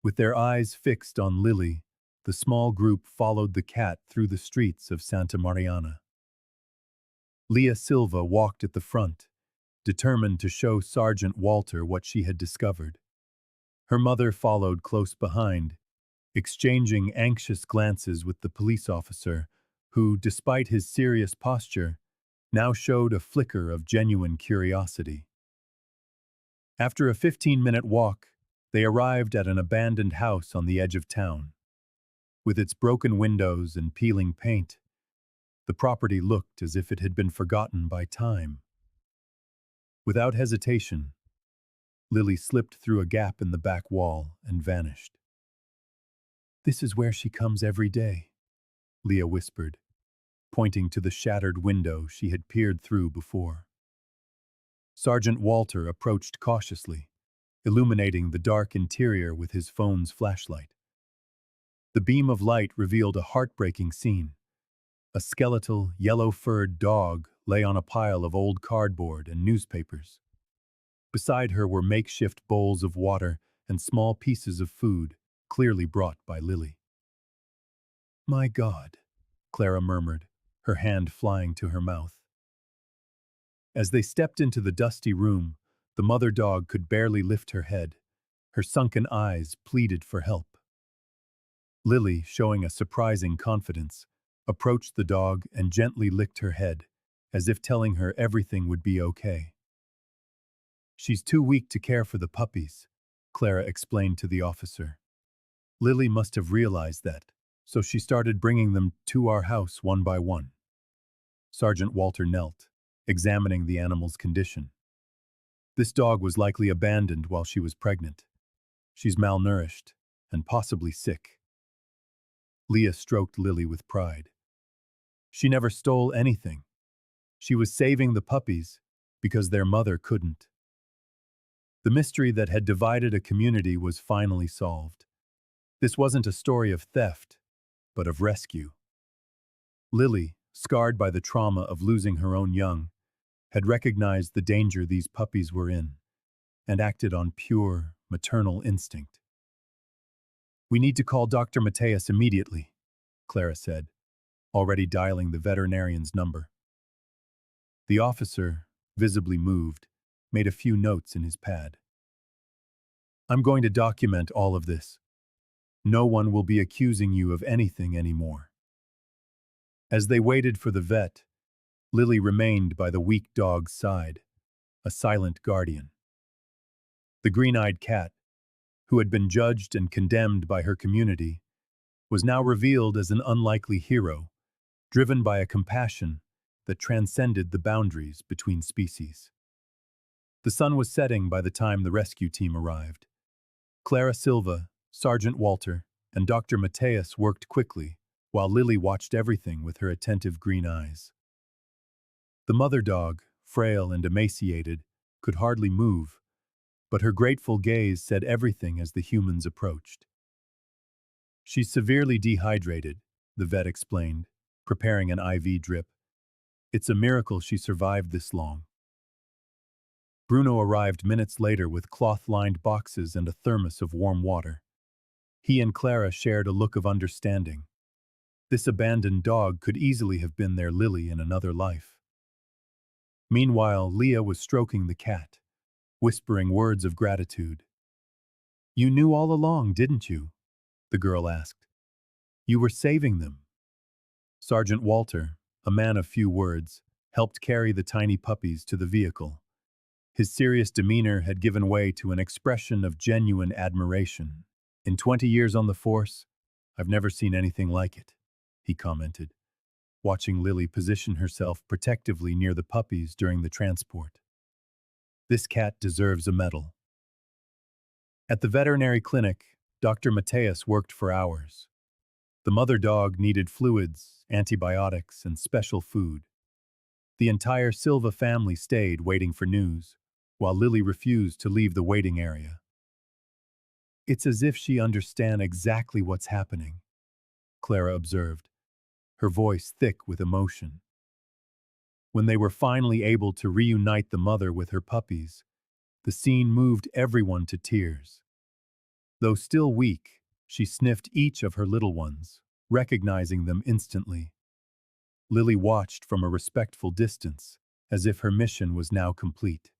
With their eyes fixed on Lili, the small group followed the cat through the streets of Santa Mariana. Silva walked at the front, determined to show Sergeant Walter what she had discovered. Her mother followed close behind, exchanging anxious glances with the police officer, who, despite his serious posture, now showed a flicker of genuine curiosity. After a 15-minute walk, they arrived at an abandoned house on the edge of town. With its broken windows and peeling paint, the property looked as if it had been forgotten by time. Without hesitation, Lili slipped through a gap in the back wall and vanished. This is where she comes every day, Leah whispered, pointing to the shattered window she had peered through before. Sergeant Walter approached cautiously, illuminating the dark interior with his phone's flashlight. The beam of light revealed a heartbreaking scene. A skeletal, yellow-furred dog lay on a pile of old cardboard and newspapers. Beside her were makeshift bowls of water and small pieces of food, clearly brought by Lili. My God, Clara murmured, her hand flying to her mouth. As they stepped into the dusty room, the mother dog could barely lift her head. Her sunken eyes pleaded for help. Lili, showing a surprising confidence, approached the dog and gently licked her head, as if telling her everything would be okay. She's too weak to care for the puppies, Clara explained to the officer. Lili must have realized that, so she started bringing them to our house one by one. Sergeant Walter knelt, examining the animal's condition. This dog was likely abandoned while she was pregnant. She's malnourished and possibly sick. Leah stroked Lili with pride. She never stole anything. She was saving the puppies because their mother couldn't. The mystery that had divided a community was finally solved. This wasn't a story of theft, but of rescue. Lili, scarred by the trauma of losing her own young, had recognized the danger these puppies were in and acted on pure, maternal instinct. We need to call Dr. Mateus immediately, Clara said, already dialing the veterinarian's number. The officer, visibly moved, made a few notes in his pad. I'm going to document all of this. No one will be accusing you of anything anymore. As they waited for the vet, Lili remained by the weak dog's side, a silent guardian. The green-eyed cat, who had been judged and condemned by her community, was now revealed as an unlikely hero, driven by a compassion that transcended the boundaries between species. The sun was setting by the time the rescue team arrived. Clara Silva, Sergeant Walter, and Dr. Mateus worked quickly, while Lili watched everything with her attentive green eyes. The mother dog, frail and emaciated, could hardly move, but her grateful gaze said everything as the humans approached. "She's severely dehydrated," the vet explained, preparing an IV drip. "It's a miracle she survived this long." Bruno arrived minutes later with cloth-lined boxes and a thermos of warm water. He and Clara shared a look of understanding. This abandoned dog could easily have been their Lili in another life. Meanwhile, Leah was stroking the cat, whispering words of gratitude. "You knew all along, didn't you?" the girl asked. "You were saving them." Sergeant Walter, a man of few words, helped carry the tiny puppies to the vehicle. His serious demeanor had given way to an expression of genuine admiration. "In 20 years on the force, I've never seen anything like it," he commented, watching Lili position herself protectively near the puppies during the transport. "This cat deserves a medal." At the veterinary clinic, Dr. Mateus worked for hours. The mother dog needed fluids, antibiotics, and special food. The entire Silva family stayed waiting for news, while Lili refused to leave the waiting area. "It's as if she understands exactly what's happening," Clara observed, her voice thick with emotion. When they were finally able to reunite the mother with her puppies, the scene moved everyone to tears. Though still weak, she sniffed each of her little ones, recognizing them instantly. Lili watched from a respectful distance, as if her mission was now complete.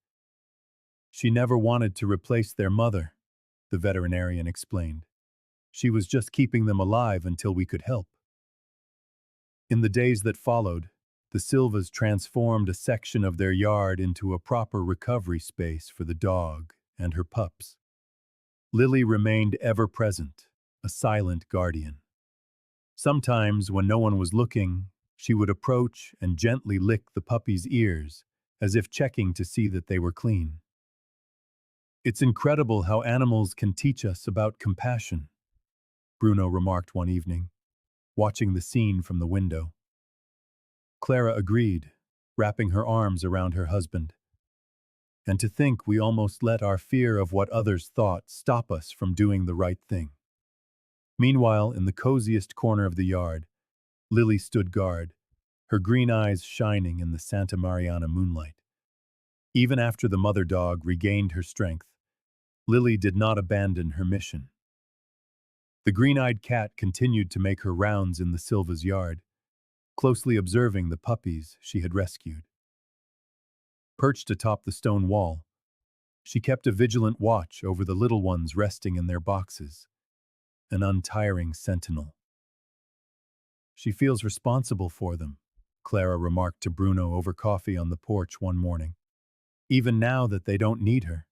"She never wanted to replace their mother," the veterinarian explained. "She was just keeping them alive until we could help." In the days that followed, the Silvas transformed a section of their yard into a proper recovery space for the dog and her pups. Lili remained ever present, a silent guardian. Sometimes, when no one was looking, she would approach and gently lick the puppy's ears, as if checking to see that they were clean. "It's incredible how animals can teach us about compassion," Bruno remarked one evening, watching the scene from the window. Clara agreed, wrapping her arms around her husband. "And to think we almost let our fear of what others thought stop us from doing the right thing." Meanwhile, in the coziest corner of the yard, Lili stood guard, her green eyes shining in the Santa Mariana moonlight. Even after the mother dog regained her strength, Lili did not abandon her mission. The green-eyed cat continued to make her rounds in the Silva's yard, closely observing the puppies she had rescued. Perched atop the stone wall, she kept a vigilant watch over the little ones resting in their boxes, an untiring sentinel. "She feels responsible for them," Clara remarked to Bruno over coffee on the porch one morning. "Even now that they don't need her."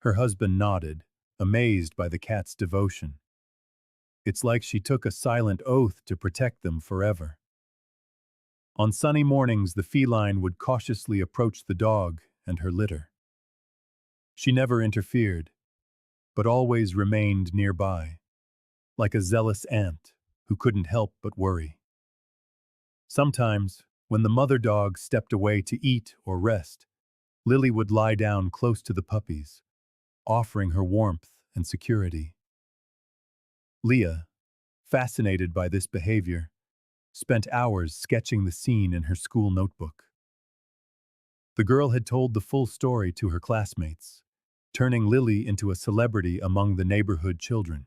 Her husband nodded, amazed by the cat's devotion. "It's like she took a silent oath to protect them forever." On sunny mornings, the feline would cautiously approach the dog and her litter. She never interfered, but always remained nearby, like a zealous aunt who couldn't help but worry. Sometimes, when the mother dog stepped away to eat or rest, Lili would lie down close to the puppies, offering her warmth and security. Leah, fascinated by this behavior, spent hours sketching the scene in her school notebook. The girl had told the full story to her classmates, turning Lili into a celebrity among the neighborhood children.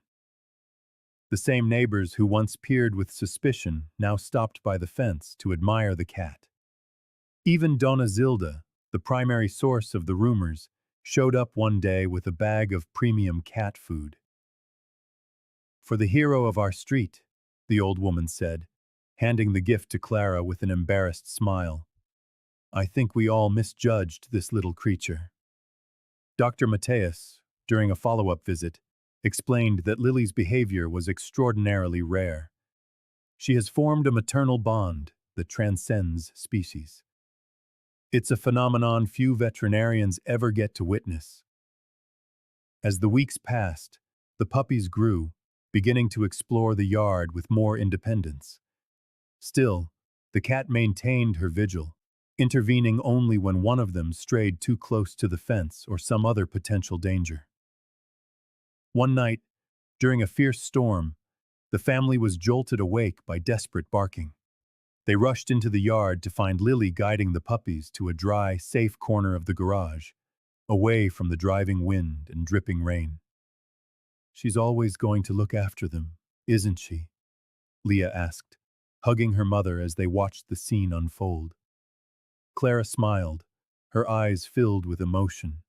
The same neighbors who once peered with suspicion now stopped by the fence to admire the cat. Even Donna Zilda, the primary source of the rumors, showed up one day with a bag of premium cat food. "For the hero of our street," the old woman said, handing the gift to Clara with an embarrassed smile. I think we all misjudged this little creature. Dr. Mateus, during a follow-up visit, explained that Lili's behavior was extraordinarily rare. She has formed a maternal bond that transcends species. It's a phenomenon few veterinarians ever get to witness. As the weeks passed, the puppies grew, beginning to explore the yard with more independence. Still, the cat maintained her vigil, intervening only when one of them strayed too close to the fence or some other potential danger. One night, during a fierce storm, the family was jolted awake by desperate barking. They rushed into the yard to find Lili guiding the puppies to a dry, safe corner of the garage, away from the driving wind and dripping rain. "She's always going to look after them, isn't she?" Leah asked, hugging her mother as they watched the scene unfold. Clara smiled, her eyes filled with emotion.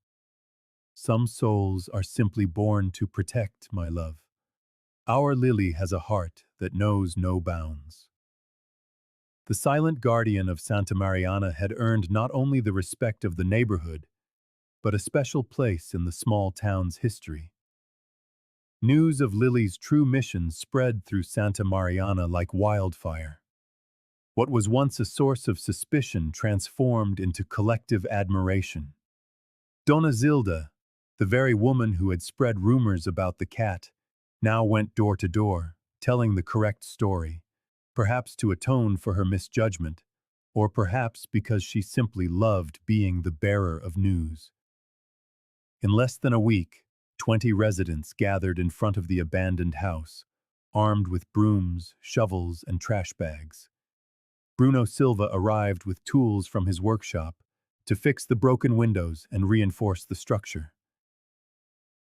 "Some souls are simply born to protect, my love. Our Lili has a heart that knows no bounds." The silent guardian of Santa Mariana had earned not only the respect of the neighborhood, but a special place in the small town's history. News of Lili's true mission spread through Santa Mariana like wildfire. What was once a source of suspicion transformed into collective admiration. Donna Zilda, the very woman who had spread rumors about the cat, now went door to door, telling the correct story, perhaps to atone for her misjudgment, or perhaps because she simply loved being the bearer of news. In less than a week, 20 residents gathered in front of the abandoned house, armed with brooms, shovels, and trash bags. Bruno Silva arrived with tools from his workshop to fix the broken windows and reinforce the structure.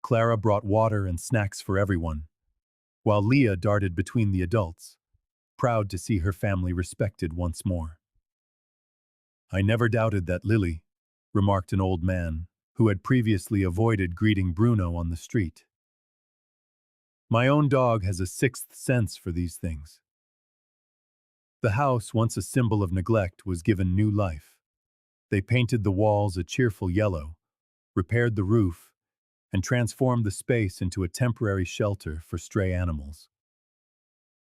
Clara brought water and snacks for everyone, while Leah darted between the adults, proud to see her family respected once more. "I never doubted that Lili," remarked an old man, who had previously avoided greeting Bruno on the street. "My own dog has a sixth sense for these things." The house, once a symbol of neglect, was given new life. They painted the walls a cheerful yellow, repaired the roof, and transformed the space into a temporary shelter for stray animals.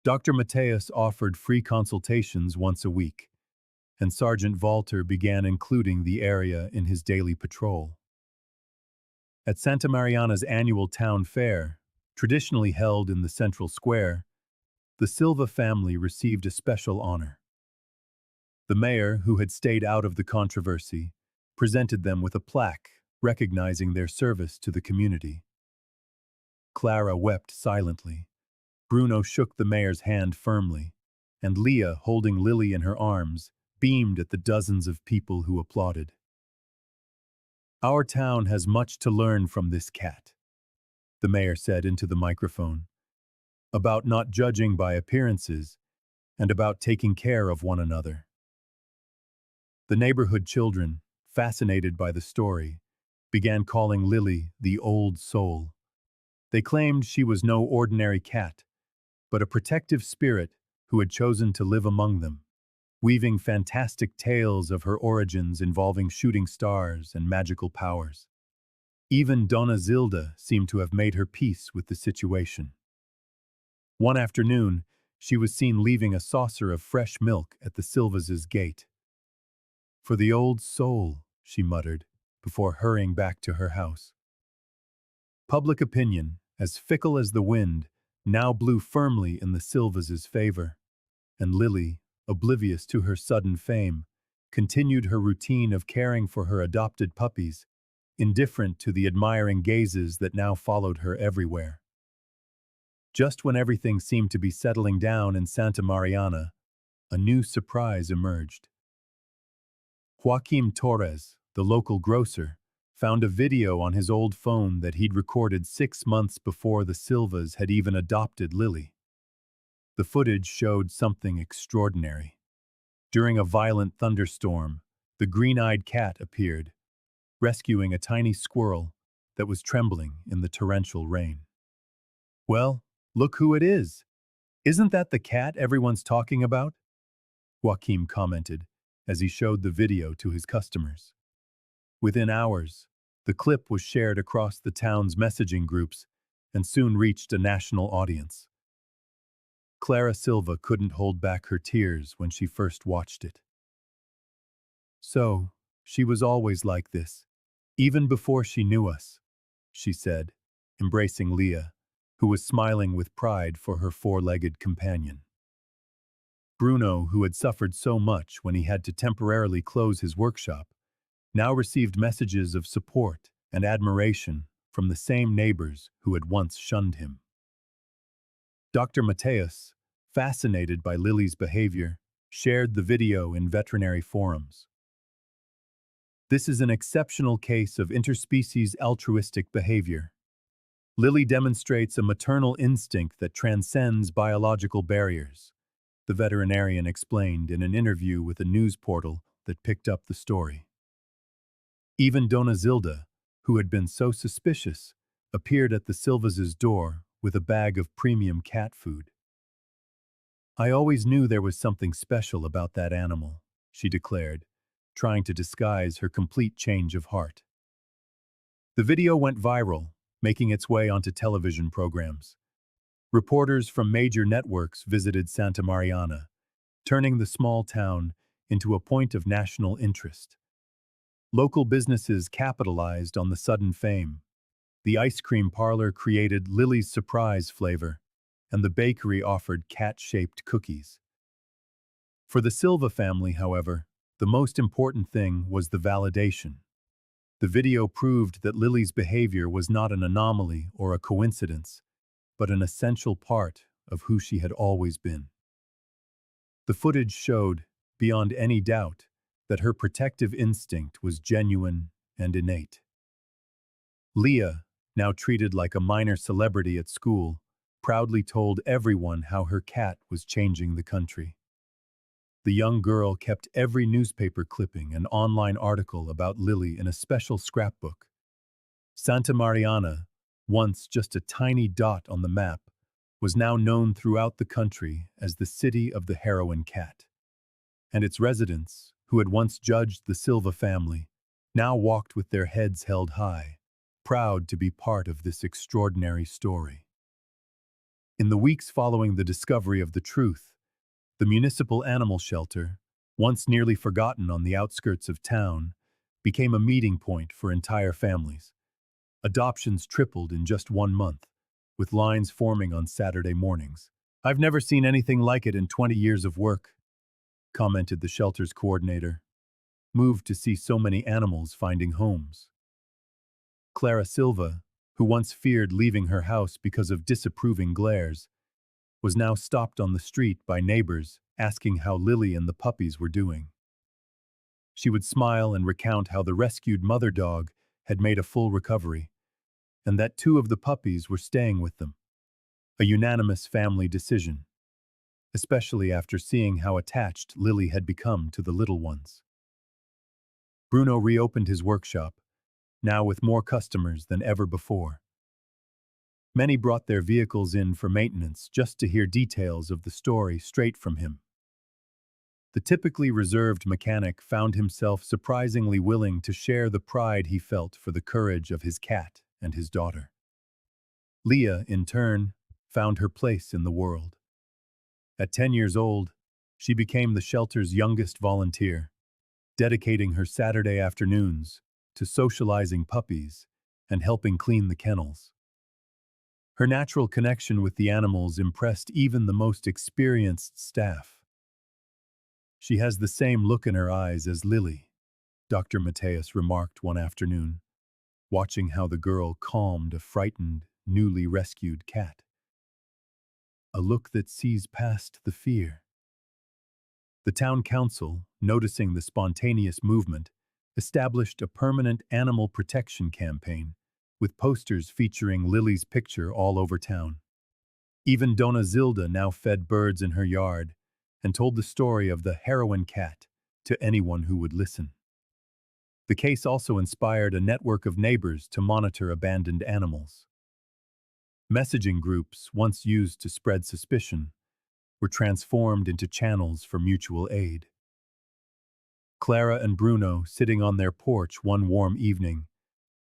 Dr. Mateus offered free consultations once a week, and Sergeant Walter began including the area in his daily patrol. At Santa Mariana's annual town fair, traditionally held in the central square, the Silva family received a special honor. The mayor, who had stayed out of the controversy, presented them with a plaque recognizing their service to the community. Clara wept silently. Bruno shook the mayor's hand firmly, and Leah, holding Lili in her arms, beamed at the dozens of people who applauded. "Our town has much to learn from this cat," the mayor said into the microphone, "about not judging by appearances and about taking care of one another." The neighborhood children, fascinated by the story, began calling Lili the old soul. They claimed she was no ordinary cat, but a protective spirit who had chosen to live among them, weaving fantastic tales of her origins involving shooting stars and magical powers. Even Donna Zilda seemed to have made her peace with the situation. One afternoon, she was seen leaving a saucer of fresh milk at the Silvas' gate. "For the old soul," she muttered, before hurrying back to her house. Public opinion, as fickle as the wind, now blew firmly in the Silvas' favor, and Lili, oblivious to her sudden fame, continued her routine of caring for her adopted puppies, indifferent to the admiring gazes that now followed her everywhere. Just when everything seemed to be settling down in Santa Mariana, a new surprise emerged. Joaquim Torres, the local grocer, found a video on his old phone that he'd recorded 6 months before the Silvas had even adopted Lili. The footage showed something extraordinary. During a violent thunderstorm, the green-eyed cat appeared, rescuing a tiny squirrel that was trembling in the torrential rain. "Well, look who it is! Isn't that the cat everyone's talking about? Joaquim commented as he showed the video to his customers. Within hours, the clip was shared across the town's messaging groups and soon reached a national audience. Clara Silva couldn't hold back her tears when she first watched it. So, she was always like this, even before she knew us, she said, embracing Leah, who was smiling with pride for her four-legged companion. Bruno, who had suffered so much when he had to temporarily close his workshop, now received messages of support and admiration from the same neighbors who had once shunned him. Dr. Mateus, fascinated by Lili's behavior, shared the video in veterinary forums. This is an exceptional case of interspecies altruistic behavior. Lili demonstrates a maternal instinct that transcends biological barriers, the veterinarian explained in an interview with a news portal that picked up the story. Even Dona Zilda, who had been so suspicious, appeared at the Silvas' door with a bag of premium cat food. I always knew there was something special about that animal, she declared, trying to disguise her complete change of heart. The video went viral, making its way onto television programs. Reporters from major networks visited Santa Mariana, turning the small town into a point of national interest. Local businesses capitalized on the sudden fame. The ice cream parlor created Lili's surprise flavor, and the bakery offered cat-shaped cookies. For the Silva family, however, the most important thing was the validation. The video proved that Lili's behavior was not an anomaly or a coincidence, but an essential part of who she had always been. The footage showed, beyond any doubt, that her protective instinct was genuine and innate. Leah, now treated like a minor celebrity at school, proudly told everyone how her cat was changing the country. The young girl kept every newspaper clipping and online article about Lili in a special scrapbook. Santa Mariana, once just a tiny dot on the map, was now known throughout the country as the city of the heroine cat. And its residents, who had once judged the Silva family, now walked with their heads held high, proud to be part of this extraordinary story. In the weeks following the discovery of the truth, the municipal animal shelter, once nearly forgotten on the outskirts of town, became a meeting point for entire families. Adoptions tripled in just 1 month, with lines forming on Saturday mornings. "I've never seen anything like it in 20 years of work," commented the shelter's coordinator, moved to see so many animals finding homes. Clara Silva, who once feared leaving her house because of disapproving glares, was now stopped on the street by neighbors asking how Lili and the puppies were doing. She would smile and recount how the rescued mother dog had made a full recovery, and that 2 of the puppies were staying with them. A unanimous family decision, especially after seeing how attached Lili had become to the little ones. Bruno reopened his workshop, now with more customers than ever before. Many brought their vehicles in for maintenance just to hear details of the story straight from him. The typically reserved mechanic found himself surprisingly willing to share the pride he felt for the courage of his cat and his daughter. Leah, in turn, found her place in the world. At 10 years old, she became the shelter's youngest volunteer, dedicating her Saturday afternoons to socializing puppies and helping clean the kennels. Her natural connection with the animals impressed even the most experienced staff. "She has the same look in her eyes as Lili," Dr. Mateus remarked one afternoon, watching how the girl calmed a frightened, newly rescued cat. "A look that sees past the fear." The town council, noticing the spontaneous movement, established a permanent animal protection campaign, with posters featuring Lili's picture all over town. Even Dona Zilda now fed birds in her yard and told the story of the heroine cat to anyone who would listen. The case also inspired a network of neighbors to monitor abandoned animals. Messaging groups, once used to spread suspicion, were transformed into channels for mutual aid. Clara and Bruno, sitting on their porch one warm evening,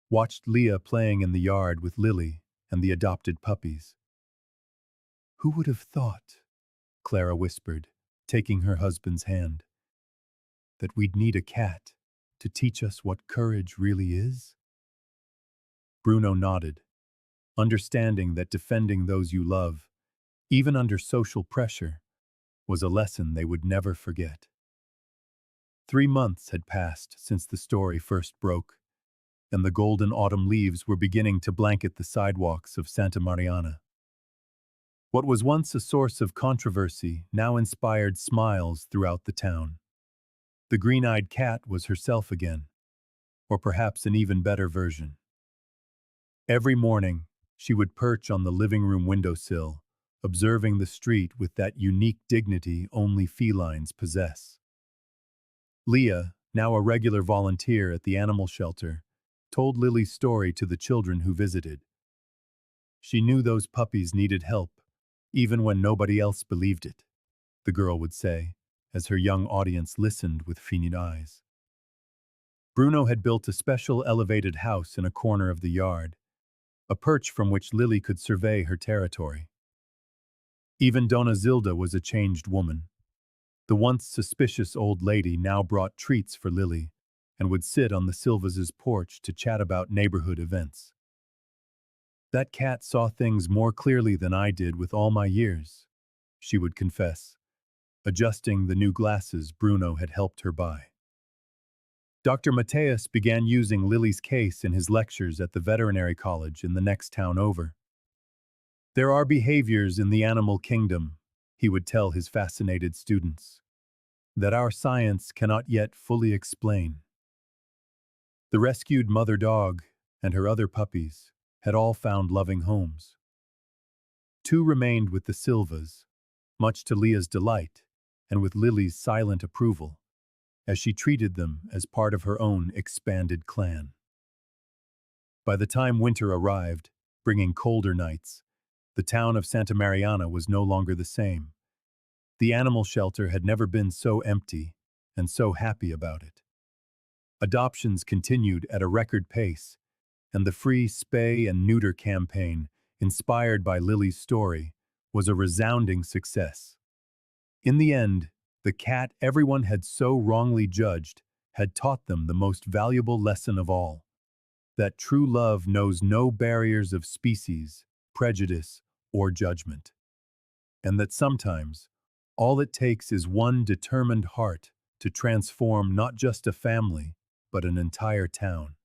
watched Leah playing in the yard with Lili and the adopted puppies. "Who would have thought," Clara whispered, taking her husband's hand, "that we'd need a cat to teach us what courage really is?" Bruno nodded, understanding that defending those you love, even under social pressure, was a lesson they would never forget. 3 months had passed since the story first broke, and the golden autumn leaves were beginning to blanket the sidewalks of Santa Mariana. What was once a source of controversy now inspired smiles throughout the town. The green-eyed cat was herself again, or perhaps an even better version. Every morning, she would perch on the living room windowsill, observing the street with that unique dignity only felines possess. Leah, now a regular volunteer at the animal shelter, told Lili's story to the children who visited. She knew those puppies needed help, even when nobody else believed it, the girl would say, as her young audience listened with fienid eyes. Bruno had built a special elevated house in a corner of the yard, a perch from which Lili could survey her territory. Even Donna Zilda was a changed woman. The once suspicious old lady now brought treats for Lili and would sit on the Silvas' porch to chat about neighborhood events. "That cat saw things more clearly than I did with all my years," she would confess, adjusting the new glasses Bruno had helped her buy. Dr. Mateus began using Lili's case in his lectures at the veterinary college in the next town over. "There are behaviors in the animal kingdom," he would tell his fascinated students, "that our science cannot yet fully explain." The rescued mother dog and her other puppies had all found loving homes. 2 remained with the Silvas, much to Leah's delight and with Lili's silent approval, as she treated them as part of her own expanded clan. By the time winter arrived, bringing colder nights, the town of Santa Mariana was no longer the same. The animal shelter had never been so empty and so happy about it. Adoptions continued at a record pace, and the free spay and neuter campaign, inspired by Lili's story, was a resounding success. In the end, the cat everyone had so wrongly judged had taught them the most valuable lesson of all: that true love knows no barriers of species, prejudice, or judgment. And that sometimes, all it takes is one determined heart to transform not just a family, but an entire town.